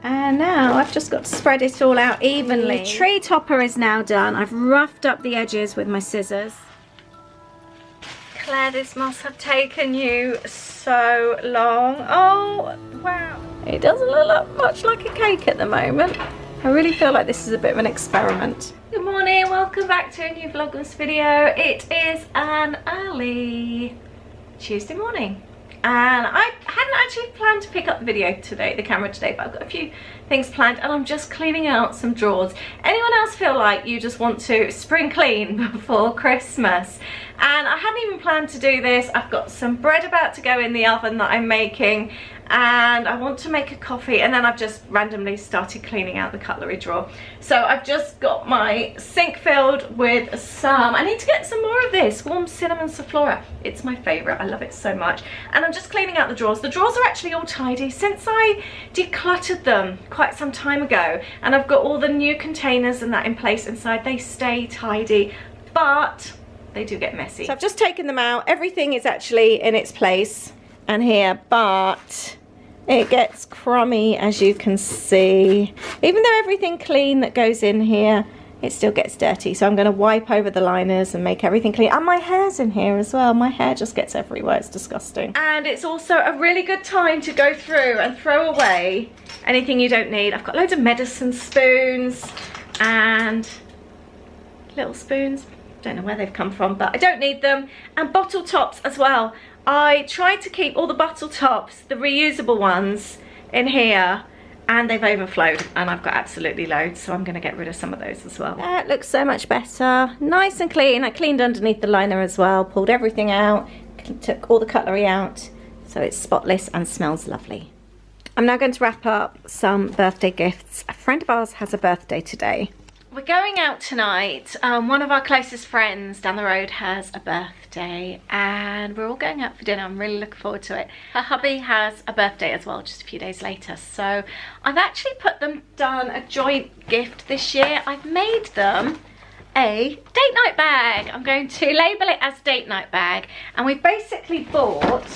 And now I've just got to spread it all out evenly. The tree topper is now done. I've roughed up the edges with my scissors. Claire, this must have taken you so long. Oh, wow. It doesn't look much like a cake at the moment. I really feel like this is a bit of an experiment. Good morning, welcome back to a new Vlogmas video. It is an early Tuesday morning. And I hadn't actually planned to pick up the camera today, but I've got a few things planned and I'm just cleaning out some drawers. Anyone else feel like you just want to spring clean before Christmas? And I hadn't even planned to do this. I've got some bread about to go in the oven that I'm making, and I want to make a coffee, and then I've just randomly started cleaning out the cutlery drawer. So I've just got my sink filled with some, I need to get some more of this warm cinnamon safflora. It's my favorite, I love it so much. And I'm just cleaning out the drawers. The drawers are actually all tidy since I decluttered them quite some time ago, and I've got all the new containers and that in place inside. They stay tidy, but they do get messy. So I've just taken them out. Everything is actually in its place and here, but it gets crummy, as you can see. Even though everything clean that goes in here, it still gets dirty. So I'm going to wipe over the liners and make everything clean. And my hair's in here as well. My hair just gets everywhere. It's disgusting. And it's also a really good time to go through and throw away anything you don't need. I've got loads of medicine spoons and little spoons. Don't know where they've come from, but I don't need them. And bottle tops as well. I tried to keep all the bottle tops, the reusable ones, in here, and they've overflowed, and I've got absolutely loads, so I'm going to get rid of some of those as well. That looks so much better. Nice and clean. I cleaned underneath the liner as well, pulled everything out, took all the cutlery out, so it's spotless and smells lovely. I'm now going to wrap up some birthday gifts. A friend of ours has a birthday today. We're going out tonight. One of our closest friends down the road has a birthday and we're all going out for dinner. I'm really looking forward to it. Her hubby has a birthday as well, just a few days later. So I've actually done a joint gift this year. I've made them a date night bag. I'm going to label it as date night bag. And we've basically bought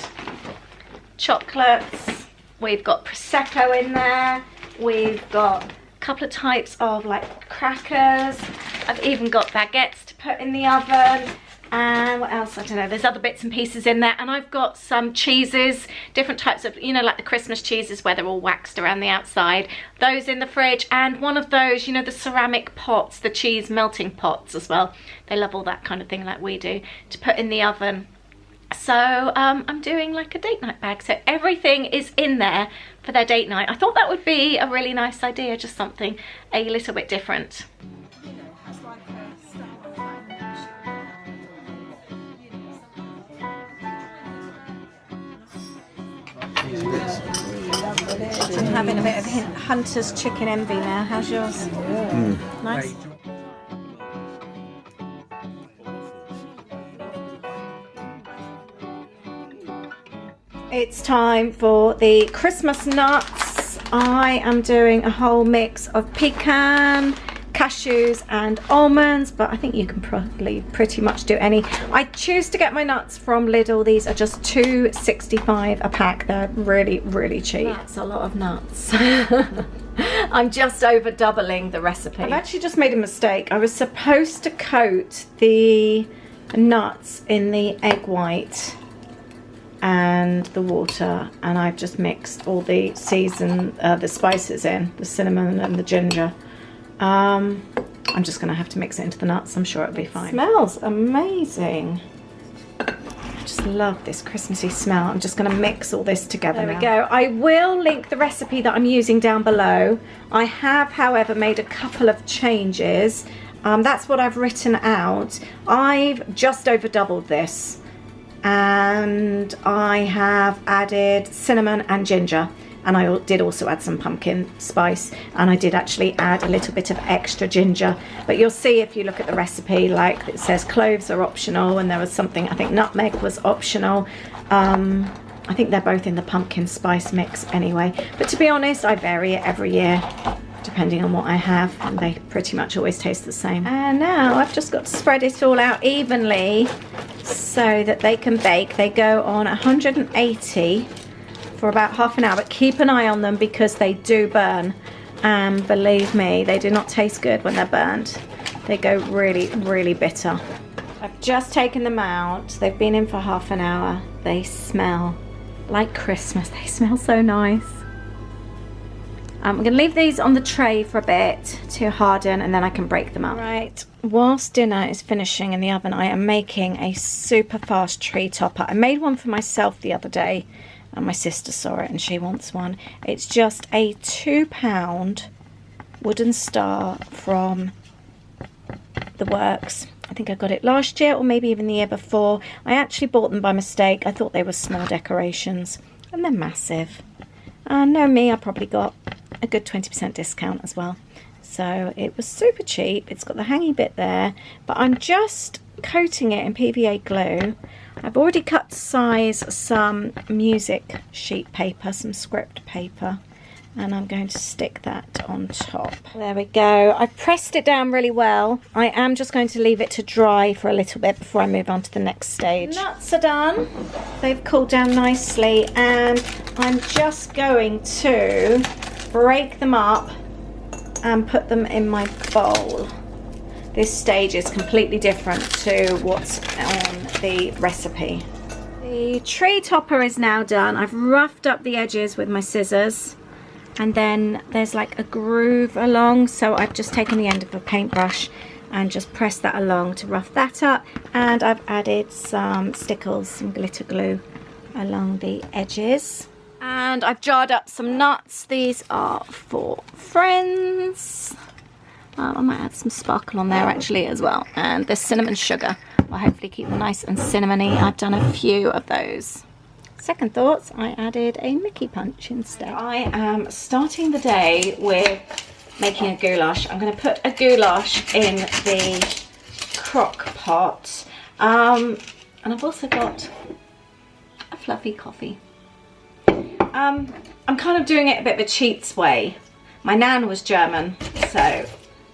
chocolates. We've got Prosecco in there. We've got couple of types of like crackers. I've even got baguettes to put in the oven, and what else, I don't know, there's other bits and pieces in there. And I've got some cheeses, different types of, you know, like the Christmas cheeses where they're all waxed around the outside, those in the fridge, and one of those, you know, the ceramic pots, the cheese melting pots as well. They love all that kind of thing like we do, to put in the oven. So I'm doing like a date night bag, so everything is in there for their date night. I thought that would be a really nice idea, just something a little bit different. I'm having a bit of Hunter's chicken envy now. How's yours? Nice. It's time for the Christmas nuts. I am doing a whole mix of pecan, cashews and almonds, but I think you can probably pretty much do any. I choose to get my nuts from Lidl. These are just $2.65 a pack. They're really, really cheap. That's a lot of nuts. I'm just over doubling the recipe. I've actually just made a mistake. I was supposed to coat the nuts in the egg white and the water, and I've just mixed all the the spices in, the cinnamon and the ginger. I'm just gonna have to mix it into the nuts. I'm sure it'll be fine. It smells amazing. I just love this Christmassy smell. I'm just gonna mix all this together. There we go. I will link the recipe that I'm using down below. I have, however, made a couple of changes. That's what I've written out. I've just over doubled this, and I have added cinnamon and ginger, and I did also add some pumpkin spice, and I did actually add a little bit of extra ginger. But you'll see if you look at the recipe, like it says cloves are optional, and there was something, I think nutmeg was optional. I think they're both in the pumpkin spice mix anyway, but to be honest, I vary it every year depending on what I have, and they pretty much always taste the same. And now I've just got to spread it all out evenly so that they can bake. They go on 180 for about half an hour, but keep an eye on them because they do burn. And believe me, they do not taste good when they're burned. They go really, really bitter. I've just taken them out. They've been in for half an hour. They smell like Christmas. They smell so nice. I'm going to leave these on the tray for a bit to harden and then I can break them up. Right, whilst dinner is finishing in the oven, I am making a super fast tree topper. I made one for myself the other day and my sister saw it and she wants one. It's just a £2 wooden star from the Works. I think I got it last year or maybe even the year before. I actually bought them by mistake. I thought they were small decorations and they're massive. Know me, I probably got a good 20% discount as well. So it was super cheap. It's got the hangy bit there, but I'm just coating it in PVA glue. I've already cut to size some music sheet paper, some script paper, and I'm going to stick that on top. There we go. I've pressed it down really well. I am just going to leave it to dry for a little bit before I move on to the next stage. Nuts are done. They've cooled down nicely and I'm just going to break them up and put them in my bowl. This stage is completely different to what's on the recipe. The tree topper is now done. I've roughed up the edges with my scissors. And then there's like a groove along, so I've just taken the end of a paintbrush and just pressed that along to rough that up. And I've added some stickles, some glitter glue along the edges. And I've jarred up some nuts. These are for friends. I might add some sparkle on there actually as well. And the cinnamon sugar will hopefully keep them nice and cinnamony. I've done a few of those. Second thoughts, I added a Mickey punch instead. I am starting the day with making a goulash. I'm going to put a goulash in the crock pot. And I've also got a fluffy coffee. I'm kind of doing it a bit of a cheats way. My nan was German, so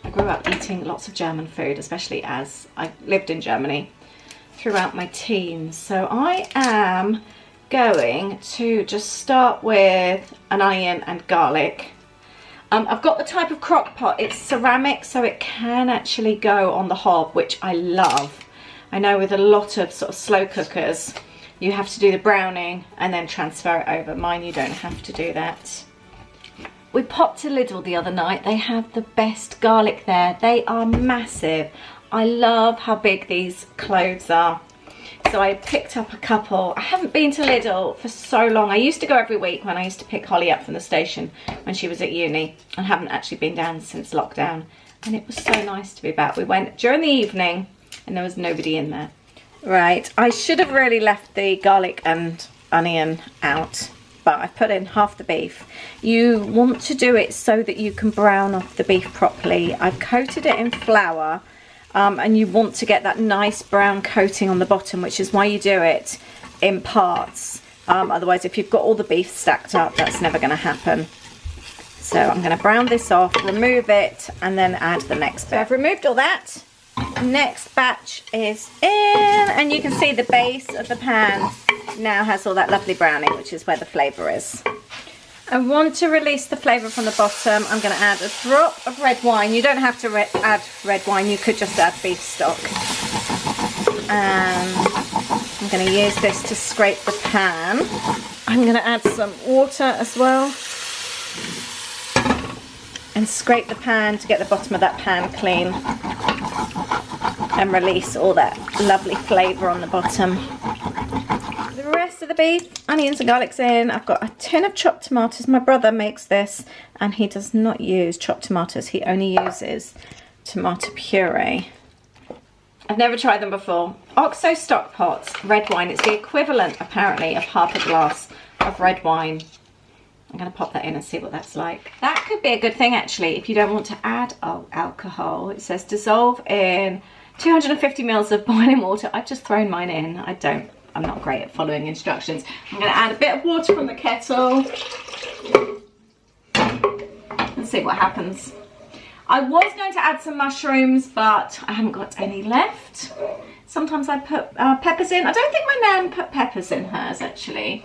I grew up eating lots of German food, especially as I lived in Germany throughout my teens. So I am going to just start with an onion and garlic. I've got the type of crock pot, it's ceramic, so it can actually go on the hob, which I love. I know with a lot of sort of slow cookers, you have to do the browning and then transfer it over. Mine, you don't have to do that. We popped to Lidl the other night. They have the best garlic there. They are massive. I love how big these cloves are. So I picked up a couple. I haven't been to Lidl for so long. I used to go every week when I used to pick Holly up from the station when she was at uni. I haven't actually been down since lockdown. And it was so nice to be back. We went during the evening and there was nobody in there. Right, I should have really left the garlic and onion out, but I put in half the beef. You want to do it so that you can brown off the beef properly. I've coated it in flour. And you want to get that nice brown coating on the bottom, which is why you do it in parts. Otherwise, if you've got all the beef stacked up, that's never going to happen. So I'm going to brown this off, remove it, and then add the next bit. So I've removed all that. Next batch is in, and you can see the base of the pan now has all that lovely browning, which is where the flavour is. I want to release the flavour from the bottom. I'm going to add a drop of red wine. You don't have to add red wine, you could just add beef stock. And I'm going to use this to scrape the pan. I'm going to add some water as well. And scrape the pan to get the bottom of that pan clean. And release all that lovely flavour on the bottom. The rest of the beef, onions and garlic's in. I've got a tin of chopped tomatoes. My brother makes this and he does not use chopped tomatoes. He only uses tomato puree. I've never tried them before. Oxo stock pots, red wine. It's the equivalent apparently of half a glass of red wine. I'm going to pop that in and see what that's like. That could be a good thing actually if you don't want to add alcohol. It says dissolve in 250 mils of boiling water. I've just thrown mine in. I'm not great at following instructions. I'm going to add a bit of water from the kettle and see what happens. I was going to add some mushrooms, but I haven't got any left. Sometimes I put peppers in. I don't think my nan put peppers in hers actually.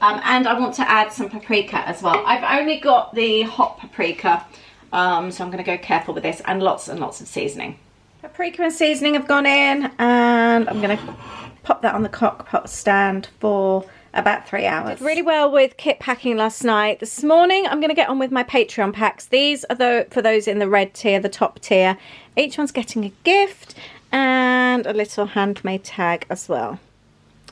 And I want to add some paprika as well. I've only got the hot paprika, so I'm going to go careful with this, and lots of seasoning. Paprika and seasoning have gone in, and I'm going to pop that on the crock pot stand for about 3 hours. Did really well with kit packing last night. This morning I'm going to get on with my Patreon packs. These are for those in the red tier, the top tier. Each one's getting a gift and a little handmade tag as well.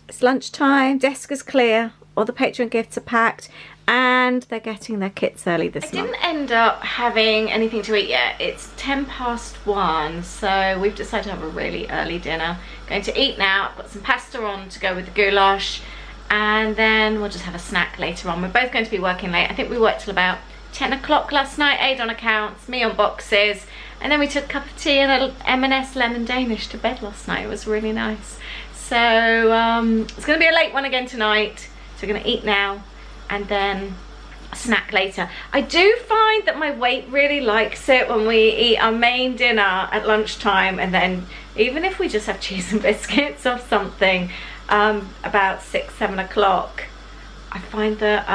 It's lunchtime, desk is clear, all the Patreon gifts are packed, and they're getting their kits early this month. I didn't end up having anything to eat yet. It's 1:10, so we've decided to have a really early dinner. Going to eat now. I've got some pasta on to go with the goulash, and then we'll just have a snack later on. We're both going to be working late. I think we worked till about 10 o'clock last night. Aid on accounts, me on boxes, and then we took a cup of tea and a M&S lemon Danish to bed last night. It was really nice. So it's going to be a late one again tonight. So we're going to eat now and then a snack later. I do find that my weight really likes it when we eat our main dinner at lunchtime, and then even if we just have cheese and biscuits or something about 6-7 o'clock, I find that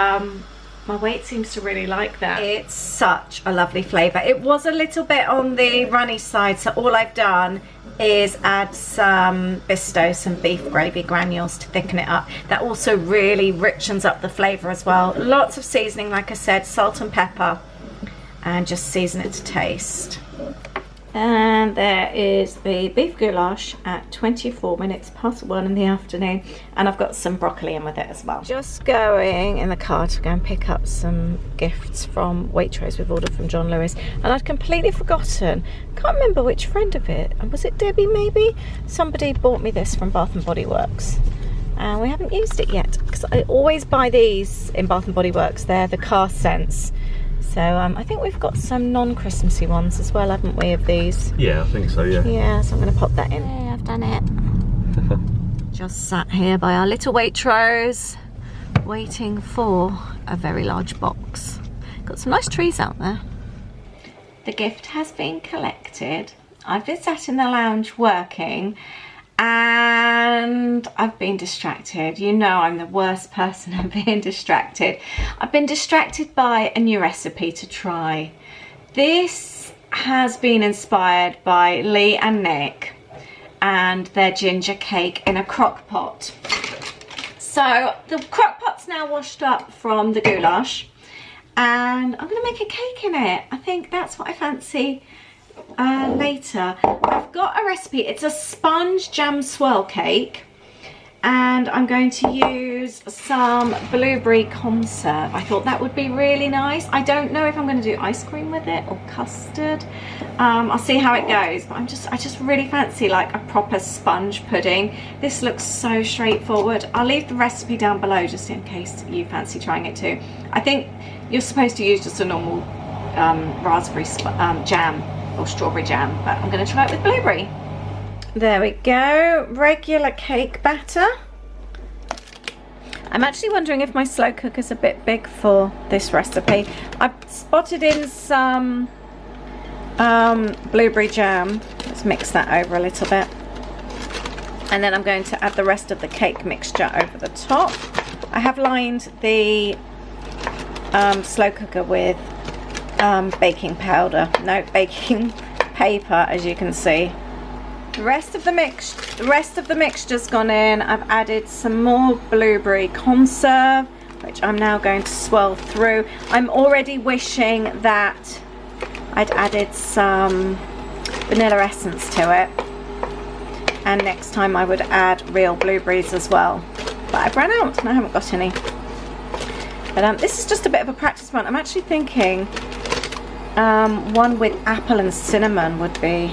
my weight seems to really like that. It's such a lovely flavour. It was a little bit on the runny side, so all I've done is add some Bisto, some beef gravy granules to thicken it up. That also really richens up the flavour as well. Lots of seasoning, like I said, salt and pepper, and just season it to taste. And there is the beef goulash at 1 in the afternoon, and I've got some broccoli in with it as well. Just going in the car to go and pick up some gifts from Waitrose we've ordered from John Lewis, and I'd completely forgotten, can't remember which friend of it, was it Debbie maybe? Somebody bought me this from Bath & Body Works, and we haven't used it yet because I always buy these in Bath & Body Works. They're the car scents. So I think we've got some non-Christmassy ones as well, haven't we, of these? Yeah, I think so, yeah. Yeah, so I'm going to pop that in. Hey, I've done it. Just sat here by our little Waitrose, waiting for a very large box. Got some nice trees out there. The gift has been collected. I've been sat in the lounge working, and I've been distracted. You know I'm the worst person at being distracted. I've been distracted by a new recipe to try. This has been inspired by Lee and Nick and their ginger cake in a crock pot. So the crock pot's now washed up from the goulash, and I'm gonna make a cake in it. I think that's what I fancy later. I've got a recipe. It's a sponge jam swirl cake, and I'm going to use some blueberry conserve. I thought that would be really nice. I don't know if I'm going to do ice cream with it or custard. I'll see how it goes, but I just really fancy like a proper sponge pudding. This looks so straightforward. I'll leave the recipe down below just in case you fancy trying it too. I think you're supposed to use just a normal raspberry jam or strawberry jam, but I'm going to try it with blueberry. There we go, regular cake batter. I'm actually wondering if my slow cooker's a bit big for this recipe. I've spotted in some blueberry jam. Let's mix that over a little bit. And then I'm going to add the rest of the cake mixture over the top. I have lined the slow cooker with baking powder, no, baking paper, as you can see. The rest of the mixture's gone in. I've added some more blueberry conserve, which I'm now going to swirl through. I'm already wishing that I'd added some vanilla essence to it, and next time I would add real blueberries as well, but I've run out and I haven't got any. But this is just a bit of a practice run. I'm actually thinking one with apple and cinnamon would be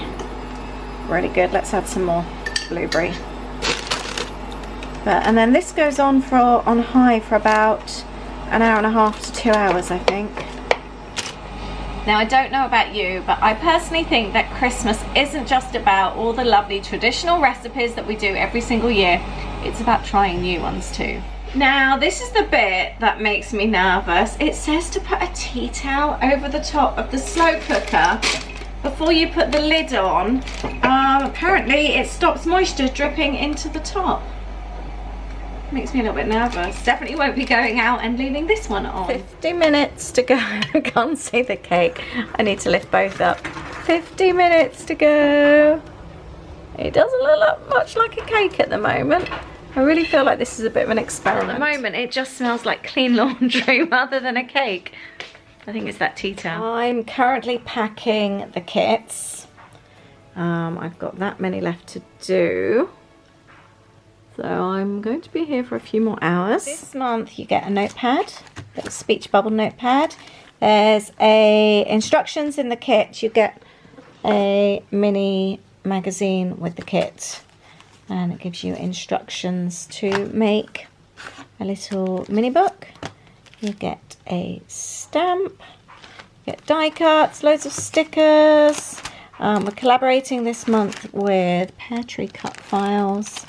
really good. Let's add some more blueberry. And then this goes on on high for about an hour and a half to 2 hours, I think. Now, I don't know about you, but I personally think that Christmas isn't just about all the lovely traditional recipes that we do every single year. It's about trying new ones too. Now, this is the bit that makes me nervous. It says to put a tea towel over the top of the slow cooker before you put the lid on. Apparently it stops moisture dripping into the top. Makes me a little bit nervous. Definitely won't be going out and leaving this one on. 50 minutes to go. I can't see the cake. I need to lift both up. 50 minutes to go. It doesn't look much like a cake at the moment. I really feel like this is a bit of an experiment. At the moment, it just smells like clean laundry rather than a cake. I think it's that tea towel. I'm currently packing the kits. I've got that many left to do. So I'm going to be here for a few more hours. This month you get a notepad, a little speech bubble notepad. There's instructions in the kit. You get a mini magazine with the kit, and it gives you instructions to make a little mini book. You get a stamp, you get die cuts, loads of stickers. We're collaborating this month with Pear Tree Cut Files,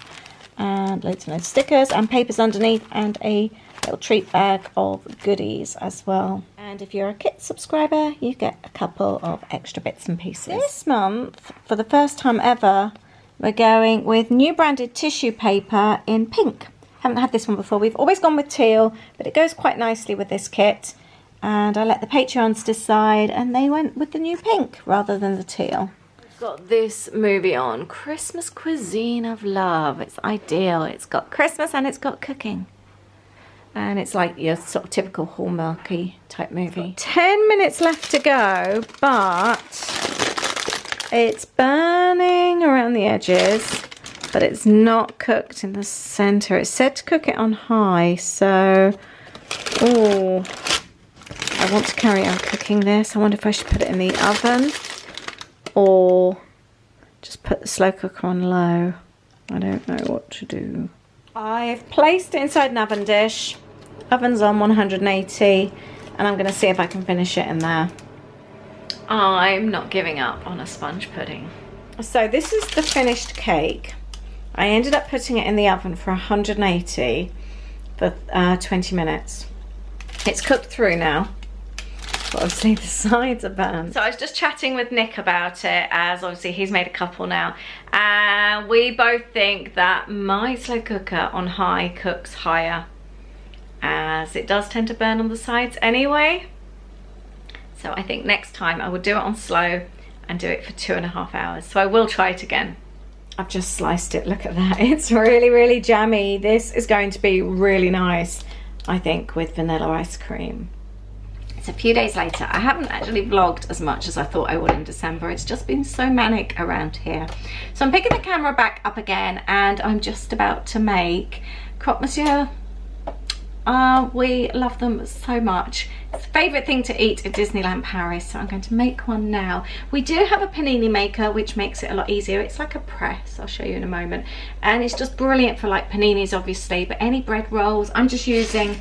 and loads and loads of stickers and papers underneath, and a little treat bag of goodies as well. And if you're a kit subscriber, you get a couple of extra bits and pieces. This month, for the first time ever, we're going with new branded tissue paper in pink. Haven't had this one before. We've always gone with teal, but it goes quite nicely with this kit. And I let the Patreons decide, and they went with the new pink rather than the teal. Got this movie on, Christmas Cuisine of Love. It's ideal. It's got Christmas and it's got cooking, and it's like your sort of typical Hallmarky type movie. 10 minutes left to go, but it's burning around the edges, but it's not cooked in the center. It said to cook it on high, so oh, I want to carry on cooking this. I wonder if I should put it in the oven or just put the slow cooker on low. I don't know what to do. I've placed it inside an oven dish. Oven's on 180, and I'm going to see if I can finish it in there. I'm not giving up on a sponge pudding. So this is the finished cake. I ended up putting it in the oven for 180 for 20 minutes. It's cooked through now. But obviously the sides are burnt. So I was just chatting with Nick about it, as obviously he's made a couple now, and we both think that my slow cooker on high cooks higher, as it does tend to burn on the sides anyway. So I think next time I will do it on slow and do it for 2.5 hours. So I will try it again. I've just sliced it, look at that. It's really, really jammy. This is going to be really nice, I think, with vanilla ice cream. It's a few days later. I haven't actually vlogged as much as I thought I would in December. It's just been so manic around here. So I'm picking the camera back up again, and I'm just about to make croque monsieur. We love them so much. It's a favourite thing to eat at Disneyland Paris, so I'm going to make one now. We do have a panini maker, which makes it a lot easier. It's like a press, I'll show you in a moment, and it's just brilliant for like paninis obviously, but any bread rolls. I'm just using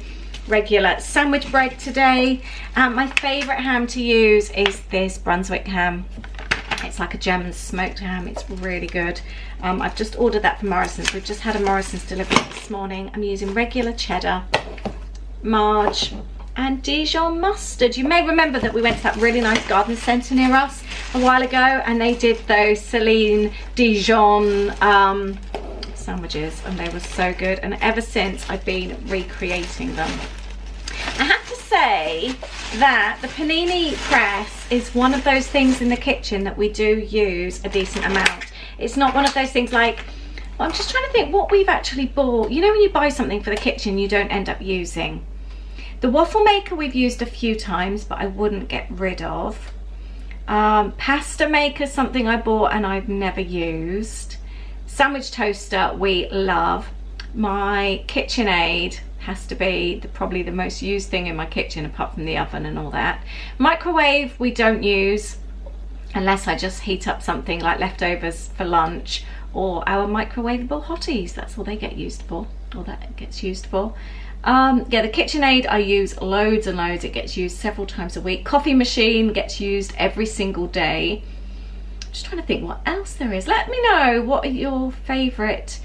regular sandwich bread today. My favourite ham to use is this Brunswick ham. It's like a German smoked ham. It's really good. I've just ordered that from Morrison's. We've just had a Morrison's delivery this morning. I'm using regular cheddar, marge, and Dijon mustard. You may remember that we went to that really nice garden centre near us a while ago, and they did those Celine Dijon sandwiches, and they were so good, and ever since I've been recreating them. I have to say that the panini press is one of those things in the kitchen that we do use a decent amount. It's not one of those things like, well, I'm just trying to think what we've actually bought. You know when you buy something for the kitchen you don't end up using? The waffle maker we've used a few times, but I wouldn't get rid of. Pasta maker, something I bought and I've never used. Sandwich toaster we love. My KitchenAid has to be probably the most used thing in my kitchen, apart from the oven and all that. Microwave we don't use unless I just heat up something like leftovers for lunch, or our microwavable hotties. That's all they get used for, or that gets used for. Yeah, the KitchenAid I use loads and loads. It gets used several times a week. Coffee machine gets used every single day. Just trying to think what else there is. Let me know what are your favourite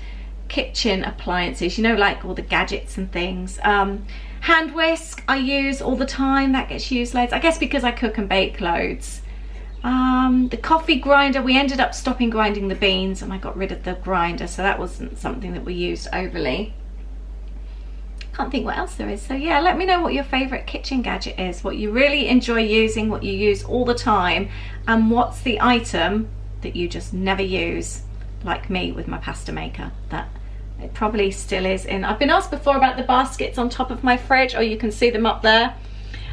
kitchen appliances, you know, like all the gadgets and things. Hand whisk I use all the time. That gets used loads, I guess because I cook and bake loads. The coffee grinder, we ended up stopping grinding the beans and I got rid of the grinder, so that wasn't something that we used overly. Can't think what else there is. So yeah, let me know what your favourite kitchen gadget is, what you really enjoy using, what you use all the time, and what's the item that you just never use, like me with my pasta maker. That it probably still is in. I've been asked before about the baskets on top of my fridge, or you can see them up there.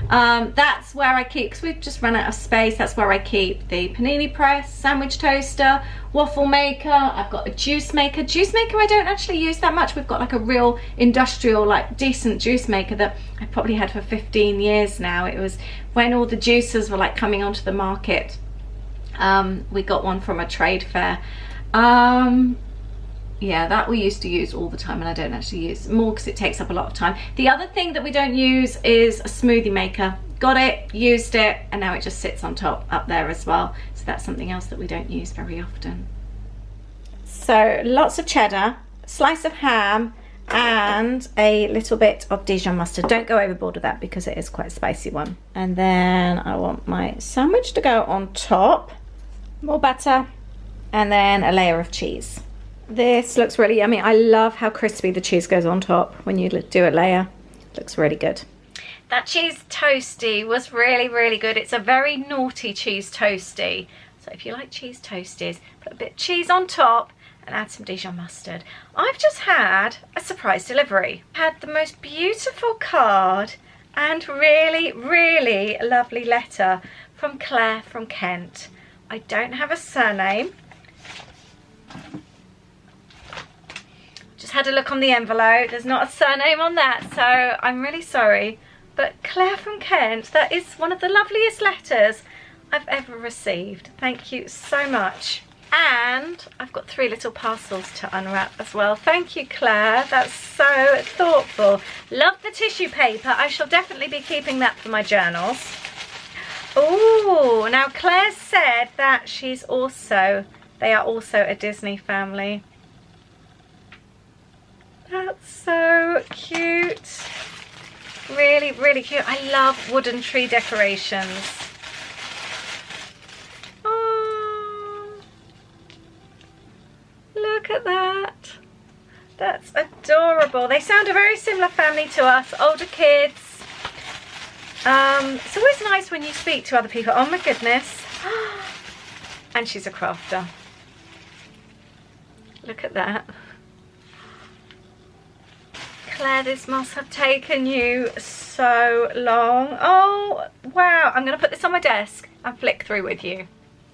That's where I keep, because we've just run out of space, that's where I keep the panini press, sandwich toaster, waffle maker. I've got a juice maker. Juice maker I don't actually use that much. We've got like a real industrial, like decent juice maker that I probably had for 15 years now. It was when all the juicers were like coming onto the market. We got one from a trade fair. Yeah, that we used to use all the time, and I don't actually use more because it takes up a lot of time. The other thing that we don't use is a smoothie maker. Got it, used it, and now it just sits on top up there as well. So that's something else that we don't use very often. So lots of cheddar, slice of ham, and a little bit of Dijon mustard. Don't go overboard with that because it is quite a spicy one. And then I want my sandwich to go on top, more butter, and then a layer of cheese. This looks really yummy. I love how crispy the cheese goes on top when you do a layer. Looks really good. That cheese toasty was really, really good. It's a very naughty cheese toasty. So if you like cheese toasties, put a bit of cheese on top and add some Dijon mustard. I've just had a surprise delivery. Had the most beautiful card and really, really lovely letter from Claire from Kent. I don't have a surname. Just had a look on the envelope. There's not a surname on that, so I'm really sorry. But Claire from Kent, that is one of the loveliest letters I've ever received. Thank you so much. And I've got 3 little parcels to unwrap as well. Thank you, Claire. That's so thoughtful. Love the tissue paper. I shall definitely be keeping that for my journals. Oh, now Claire said that they are also a Disney family. That's so cute. Really, really cute. I love wooden tree decorations. Oh, look at that. That's adorable. They sound a very similar family to us, older kids. It's always nice when you speak to other people. Oh my goodness. And she's a crafter. Look at that. Claire, this must have taken you so long. Oh, wow. I'm going to put this on my desk and flick through with you.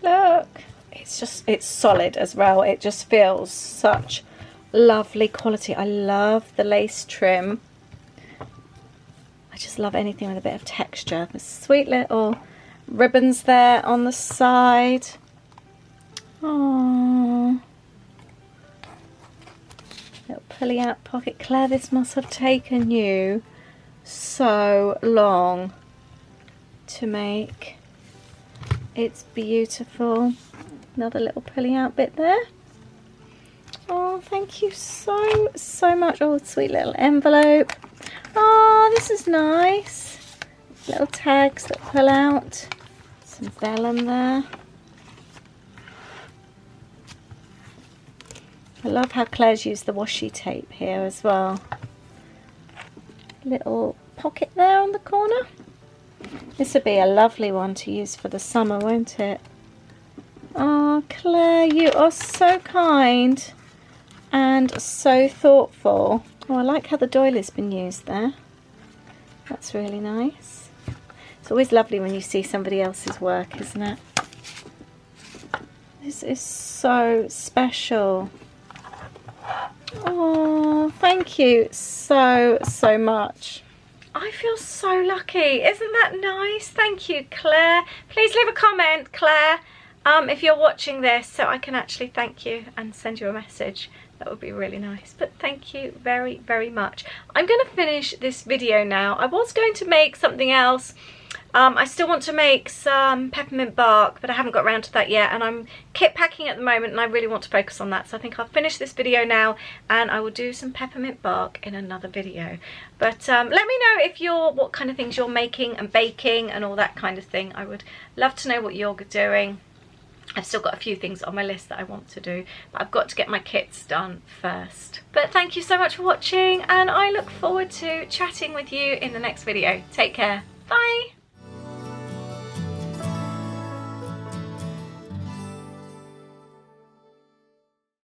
Look. It's solid as well. It just feels such lovely quality. I love the lace trim. I just love anything with a bit of texture. The sweet little ribbons there on the side. Oh. Little pulley out pocket. Claire, this must have taken you so long to make. It's beautiful. Another little pulley out bit there. Oh, thank you so much. Oh, sweet little envelope. Oh, this is nice. Little tags that pull out. Some vellum there. I love how Claire's used the washi tape here as well. Little pocket there on the corner. This would be a lovely one to use for the summer, won't it? Oh, Claire, you are so kind and so thoughtful. Oh, I like how the doily's been used there. That's really nice. It's always lovely when you see somebody else's work, isn't it? This is so special. Oh, thank you so much. I feel so lucky. Isn't that nice? Thank you, Claire. Please leave a comment, Claire, if you're watching this, so I can actually thank you and send you a message. That would be really nice. But thank you very much. I'm going to finish this video now. I was going to make something else. I still want to make some peppermint bark, but I haven't got around to that yet, and I'm kit packing at the moment and I really want to focus on that, so I think I'll finish this video now and I will do some peppermint bark in another video. But let me know what kind of things you're making and baking and all that kind of thing. I would love to know what you're doing. I've still got a few things on my list that I want to do, but I've got to get my kits done first. But thank you so much for watching, and I look forward to chatting with you in the next video. Take care. Bye.